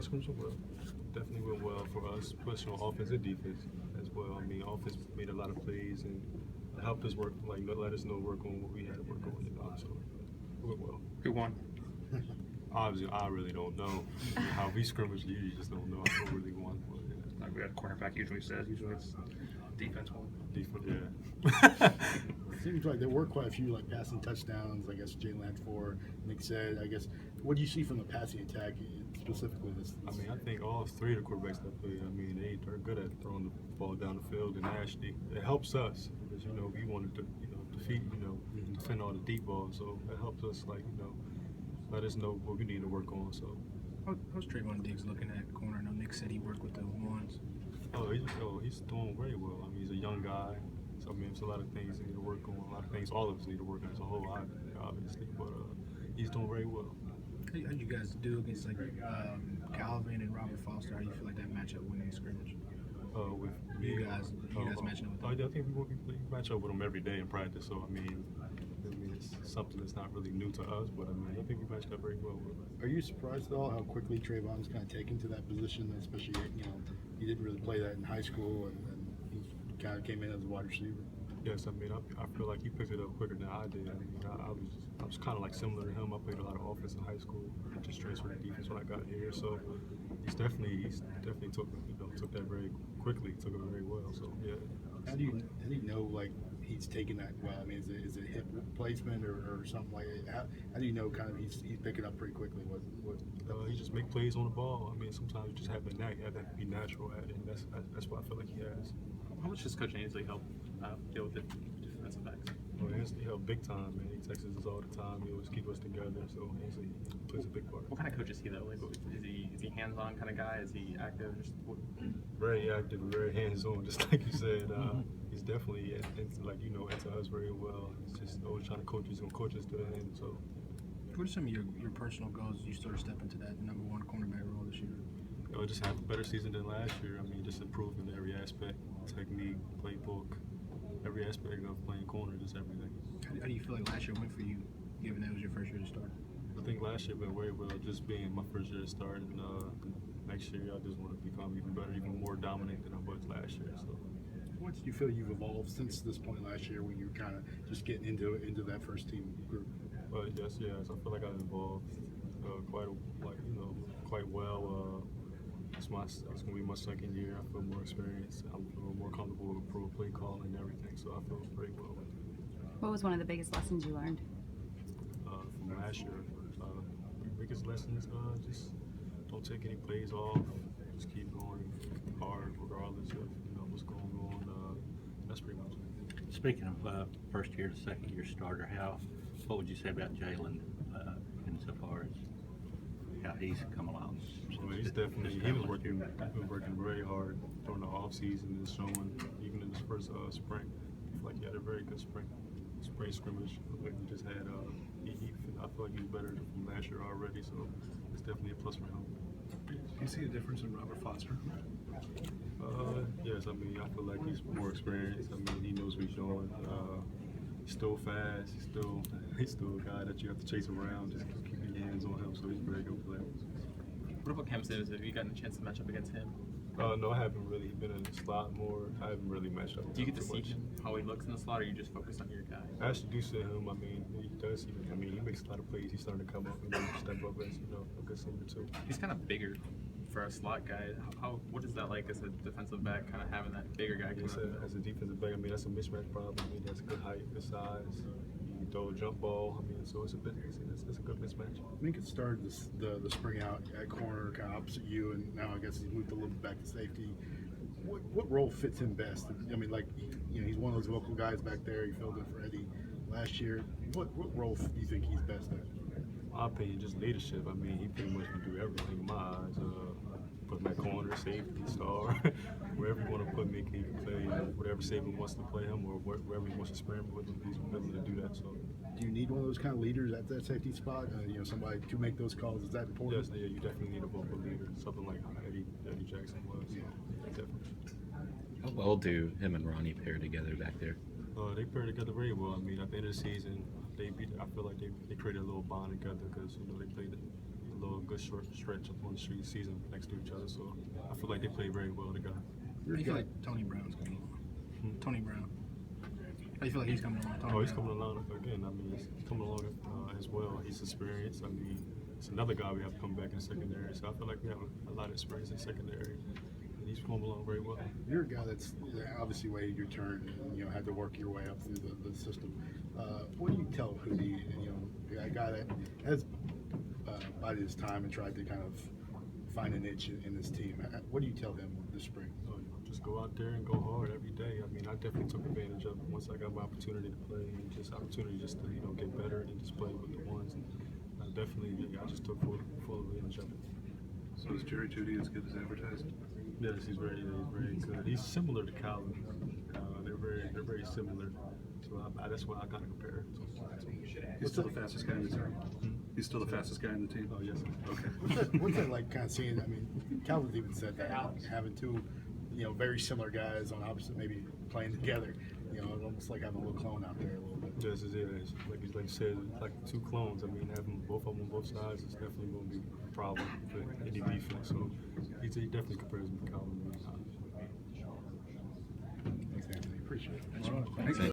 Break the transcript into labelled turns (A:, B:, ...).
A: Scrimmage went well. Definitely went well for us, especially on offense and defense as well. I mean, offense made a lot of plays and helped us work, like let us know work on what we had to work on. So it went well.
B: Who won?
A: Obviously, I really don't know how we scrimmage. You just don't know. I don't really want.
B: Like we had cornerback usually says. Usually it's defense won.
A: Defense, yeah.
C: Seems like there were quite a few like passing touchdowns. I guess Jalen had 4. Nick said. I guess what do you see from the passing attack specifically?
A: I mean, I think all 3 of the quarterbacks that play. I mean, they're good at throwing the ball down the field, and actually it helps us because we wanted to defeat defend all the deep balls. So it helped us let us know what we need to work on. So.
D: How's Trayvon Diggs looking at corner? I know Nick said he worked with the ones.
A: He's doing very well. I mean, he's a young guy. So, I mean, there's a lot of things he need to work on. A lot of things all of us need to work on as a whole, obviously. But he's doing very well.
D: How do you guys do against like Calvin and Robert Foster? How do you feel like that matchup winning scrimmage?
A: With
D: you guys matching up with them?
A: I think we match up with them every day in practice. So, I mean, it's something that's not really new to us. But, I mean, I think we matched up very well with them.
C: Are you surprised at all how quickly Trayvon's kind of taken to that position, especially, he didn't really play that in high school and he kind of came in as a wide receiver?
A: Yes, I mean, I feel like he picked it up quicker than I did. I mean, I was kind of like similar to him. I played a lot of offense in high school. I just transferred to defense when I got here. So he's definitely took that very quickly. Took it very well. So yeah.
C: How do you know like he's taking that well? I mean, is it hip replacement or something like it? How do you know kind of he's picking up pretty quickly?
A: He just make plays on the ball. I mean, sometimes you just have that knack, have that be natural at it, and that's what I feel like he has.
B: How much does Coach Ainsley help deal with the defensive backs?
A: Well, he helped big time, man. He texts us all the time. He always keep us together. So Ainsley plays a big part.
B: What kind of coach is he though? Like, is he hands-on kind of guy? Is he active?
A: Very active, very hands-on. Just like you said, he's definitely into us very well. He's just always trying to coach. He's gonna coach us to the end. So.
D: What are some of your personal goals as you sort of step into that number 1 cornerback role this year?
A: Just have a better season than last year. I mean, just improve in every aspect, technique, playbook, every aspect of playing corner, just everything.
D: How do you feel like last year went for you, given that it was your first year to start?
A: I think last year went very well, just being my first year to start, and next year I just want to become even better, even more dominant than I was last year. So.
C: What do you feel you've evolved since this point last year when you were kind of just getting into that first team group?
A: Yes. I feel like I've evolved quite well. It's gonna be my second year. I feel more experienced. I'm more comfortable with pro play calling and everything. So I feel very well.
E: What was one of the biggest lessons you learned?
A: From last year, the biggest lesson is just don't take any plays off. Just keep going hard regardless of what's going on. That's pretty much it.
F: Speaking of first year to second year starter, what would you say about Jalen insofar as how he's come along?
A: Well, he was working very hard during the off season and showing even in his first spring. I feel like he had a very good spring scrimmage. Like we just had, I feel like he's better from last year already. So it's definitely a plus for him.
G: Do you see a difference in Robert Foster?
A: Yes, I mean I feel like he's more experienced. I mean he knows what he's doing. He's still fast. He's still a guy that you have to chase around. Just keep your hands on him. So he's a very good player.
B: What about Cam Sims? Have you gotten a chance to match up against him?
A: No, I haven't really been in the slot more. I haven't really matched up.
B: Do you get to see him, how he looks in the slot, or you just focus on your guy?
A: I actually do see him. I mean, he does. I mean, he makes a lot of plays. He's starting to come up and step up as a good senior too.
B: He's kind of bigger for a slot guy. What is that like as a defensive back, kind of having that bigger guy?
A: As a defensive back, I mean, that's a mismatch problem. I mean, that's good height, good size. You throw a jump ball. I mean, so it's a good mismatch.
C: I think it started the spring out at corner, kind of opposite you, and now I guess he's moved a little bit back to safety. What role fits him best? I mean, like he's one of those vocal guys back there. He filled in for Eddie last year. What role do you think he's best at?
A: In my opinion, just leadership. I mean, he pretty much can do everything in my eyes. Put him at corner, safety, star, wherever you want to put me, he can play. Whatever safety wants to play him, or wherever he wants to experiment with him, he's willing to do that. So.
C: Do you need one of those kind of leaders at that safety spot? Somebody to make those calls. Is that important?
A: Yes, yeah, you definitely need a vocal leader, something like Eddie Jackson was. So, definitely.
H: How well do him and Ronnie pair together back there?
A: They pair together very well. I mean, at the end of the season, I feel like they created a little bond together because they played a little good short stretch up on the street season next to each other. So I feel like they play very well together.
D: How do you feel like Tony Brown's coming along? Tony Brown. How do you feel like he's coming along? Tony
A: Oh, he's
D: Brown?
A: coming along again. I mean, he's coming along as well. He's experienced. I mean, it's another guy we have to come back in secondary. So I feel like we have a lot of experience in secondary. And he's coming along very well.
C: You're a guy that's obviously waited your turn and had to work your way up through the system. What do you tell Hootie, a guy that has bided his time and tried to kind of find a niche in this team? What do you tell him this spring?
A: Just go out there and go hard every day. I mean, I definitely took advantage of it once I got my opportunity to play, and just opportunity just to get better and just play with the ones. And I just took full advantage of it.
G: So is Jerry Jeudy as good as advertised?
A: Yes, he's very good. He's similar to Calvin. They're very similar. So that's why I kind of compare it.
G: He's still the fastest guy in the team. He's still the fastest guy in the team.
A: Oh yes.
G: Okay.
C: What's that like, kind of seeing? I mean, Calvin's even said that having two, very similar guys on opposite, maybe playing together. It's almost like having a little clone out there a little bit.
A: Yes, it is. Like you said, like two clones. I mean, having both of them on both sides is definitely going to be a problem for any defense. So he definitely compares me to Calvin.
C: Thanks, Anthony. Appreciate it.
G: Thanks.